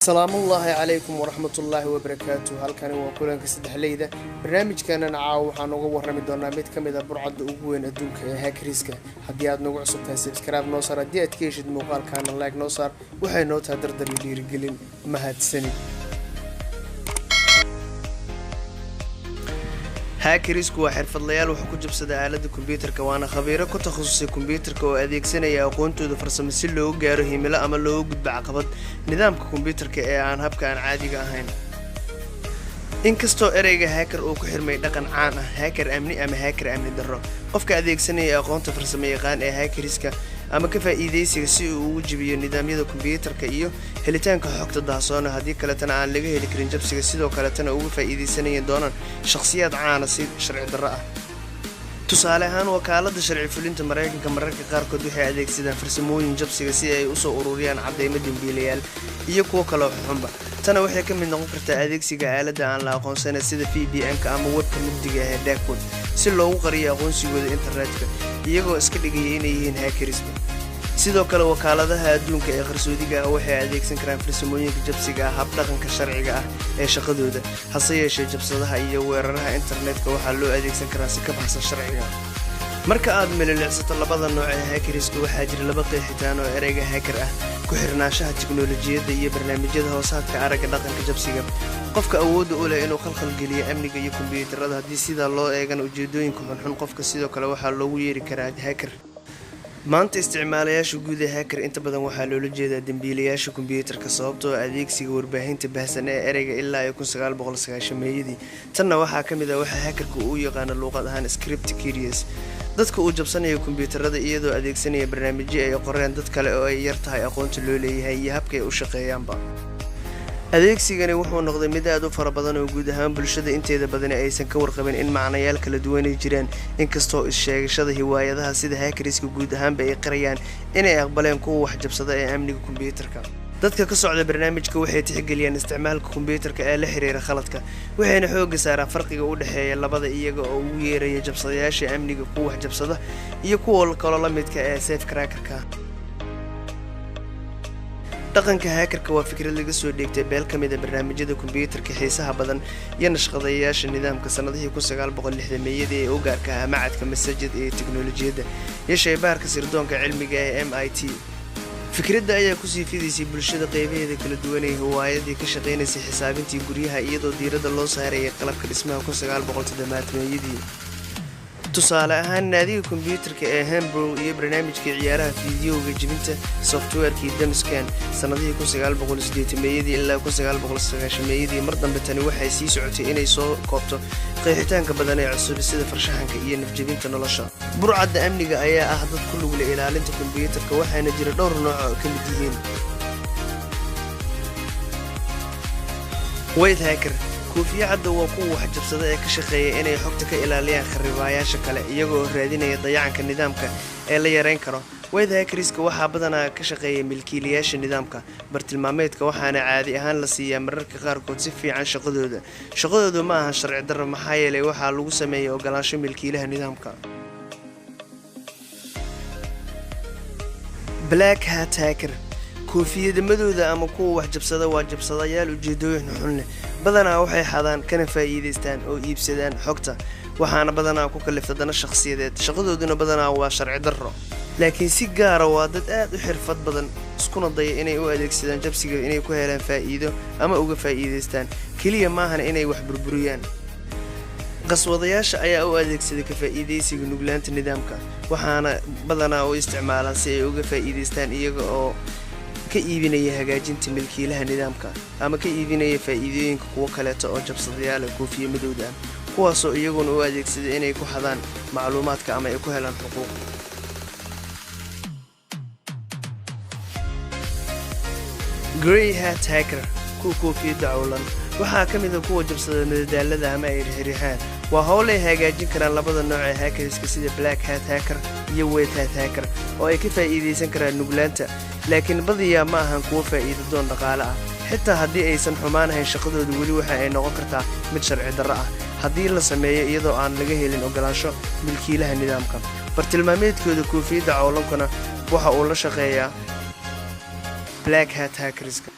السلام الله عليكم ورحمة الله وبركاته. halkani waa kulanka saddexleyda barnaamijkeena caaw waxaan uga warrami doonaa mid ka mid ah burcadda ugu weyn adduunka ee hackeriska. haddii aad nagu cusub tahay subscribe noo saar, haddii aad ka heshid muuqaalkaana like noo saar, waxay noo tahay dardar iyo dhiirigelin. mahadsanid. hackerisku waa xirfadlayaal wax ku jabsada aaladda kombiyuutarka, waana khabiiro ku takhasusay kombiyuutarka oo adeegsanaya aqoontooda farsamo si loogu gaaro himilo ama loogu gudbo caqabad nidaamka kombiyuutarka ee aan habka aan caadiga ahayn. inkastoo ereyga hacker uu ku xirmay dhaqan caan ah, hacker amni ama hacker amni darro, qofka adeegsanaya aqoonta farsamo yaqaan ee hackeriska ama ka faa'iideysiga si uu ugu jibiyo nidaamyada kombiyuutarka iyo helitaanka xogta daahsoon, haddii kaletana aan laga heli karin jabsiga, sidoo kaletana uga faa'iideysanayeen doonaan shakhsiyaad caana si sharci darro ah. tusaale ahaan, wakaaladda sharci fulinta Mareykanka mararka qaarkood waxay adeegsadaan farsamooyin jabsiga si ay u soo ururiyaan cadeymo dambiilayaal iyo kuwo kale oo xunba. tana waxay ka mid noqon kartaa adeegsiga aaladda aan la aqoonsanin sida VPN-ka ama webka mugdiga ee darknet si loogu qariyo aqoonsigooda internetka iyagoo iska dhigaya inay yihiin hackerisba. sidoo kale wakaaladaha adduunka ee qarsoodiga ah waxay adeegsan karaan farsamooyinka jabsiga ah hab dhaqanka sharciga ah ee shaqadooda. hase yeeshee jabsadaha iyo weeraraha internetka waxaa loo adeegsan karaa si ka baxsan sharciga. marka aad mililicsato labada nooc ee hackeriska, waxaa jira laba qeexitaan oo ereyga hacker ah: ku xirnaanshaha tiknoolajiyadda iyo barnaamijyada hoosaadka aragga dhaqanka jabsiga. qofka awoodda u leh inuu khalkhal geliyo amniga iyo kombiyuutarada haddii sidaa loo eegana ujeedooyinka xunxun qofka. sidoo kale waxaa loogu yeeri karaa hacker. maanta isticmaalayaasha guud ee hacker inta badan waxaa loola jeedaa dambiilayaasha kombiyuutarka, sababtoo adeegsiga warbaahinta baahsan ee ereyga ilaa 1990-meeyadii. tanna waxaa ka mid ah waxa hackerka uu yaqaano luuqad ahaan script kidders, dadka uu jabsanayo kombiyuutarada iyadoo adeegsanaya barnaamijyo ay qoreen dad kale oo ay yar tahay aqoonta loo leeyahay iyo habka ay u shaqeeyaanba. adeegsigani wuxuu noqday mid aad u fara badan oo guud ahaan bulshada inteeda badani aysan ka warqabin in macnayaal kala duwan ay jiraan, inkastoo is-sheegashada hiwaayadaha sida hackeriska guud ahaanba ay qarayaan inay aqbaleen kuwa wax jabsada ee amniga kombiyuutarka. dadka ka socda barnaamijka waxay tixgeliyaan isticmaalka kombiyuutarka ee la xiriira khaladka, waxayna xoogga saaraan farqiga u dhexeeya labada iyaga oo ugu yeeraya jabsadayaasha amniga kuwa wax jabsada iyo kuwa kaloo la midka ee safe crackerka. dhaqanka hackerka waa fikrad laga soo dheegtay beel ka mid ah barnaamijyada kombiyuutarka xiisaha badan iyo nashqadeeyaasha nidaamka sanadihii 1960-meeyadii ee u gaarka ah macadka masajid ee tiknoolajiyadda iyo shaybaarka sirdoonka cilmiga ee MIT. fikradda ayaa ku sii fidaysay bulshada qaybaheeda kala duwan ee hiwaayadii ka shaqaynaysay xisaabintii guryaha iyadoo diiradda loo saarayay qalabka dhismaha 1970-meeyadii. tusaale ahaan, naadiga kombiyuutarka ee Hambro iyo barnaamijka ciyaaraha fiidiyowga jibinta softwareki Damscan sanadihii 1980-meeyadii ilaa 1990-meeyadii. mar dambe tani waxay sii socotay inay soo koobto qeexitaanka badan ee cusub sida farshaxanka iyo nafjabinta nolosha. burcadda amniga ayaa ah dad ku lug leh ilaalinta kombiyuutarka, waxaana jira dhowr nooc oo ka mid yihiin white hacker. koofiyadda waa kuwa wax jabsada ee ka shaqeeya inay xogta ka ilaaliyaan kharribayaasha kale iyagoo raadinaya dayacanka nidaamka ee la yareyn karo. white hackeriska waxaa badanaa ka shaqeeya milkiilayaasha nidaamka bartilmaameedka, waxaana caadi ahaan la siiyaa mararka qaarkood si fiican shaqadoodu ma aha sharci darro maxaa yeelay waxaa lagu sameeya ogolaansho milkiilaha nidaamka. black hat hacker. koofiyadamadooda ama kuwa wax jabsada waa jabsadayaal ujeedooyin xun leh, badanaa waxay xadaan kana faa'iidaystaan oo iibsadaan xogta, waxaana badanaa ku kalifta dana shakhsiyadeed. shaqadooduna badanaa waa sharci darro, laakiin si gaara waa dad aad u xirfad badan, iskuna daya inay u adeegsadaan jabsiga inay ku helaan faa'iido ama uga faa'iidaystaan keliya maahan inay wax burburiyaan. qaswadayaasha ayaa u adeegsaday ka faa'iidaysiga nuglaanta nidaamka, waxaana badanaa u isticmaalaan si ay uga faa'iidaystaan iyaga oo ka iibinaya hagaajinta milkiilaha nidaamka ama ka iibinaya faa'iidooyinka kuwo kaleeto oo jabsadayaal koofiya madowda ah, kuwaasoo iyaguna u adeegsaday inay ku xadaan macluumaadka ama ay ku helaan xuquuq. grey hat hacker. kuwa koofiyadda cawlan waxaa ka mid ah kuwa jabsada madadaalada ama ay rixirixaan. waa howl ay hagaajin karaan labada nooc ee hackeriska sida black hat hacker iyo white hat hacker oo ay ka faa'iidaysan karaan nuglaanta, laakiin badiyaa ma ahan kuwo faa'iido doon dhaqaale ah. xitaa haddii aysan xumaan ahayn, shaqadoodu weli waxa ay noqon kartaa mid sharci darro ah haddii la sameeyo iyadoo aan laga helin ogolaansho milkiilaha nidaamka. bartilmaameedkooda koofiyadda cawlankuna waxa uu la shaqeeyaa black hat hackeriska.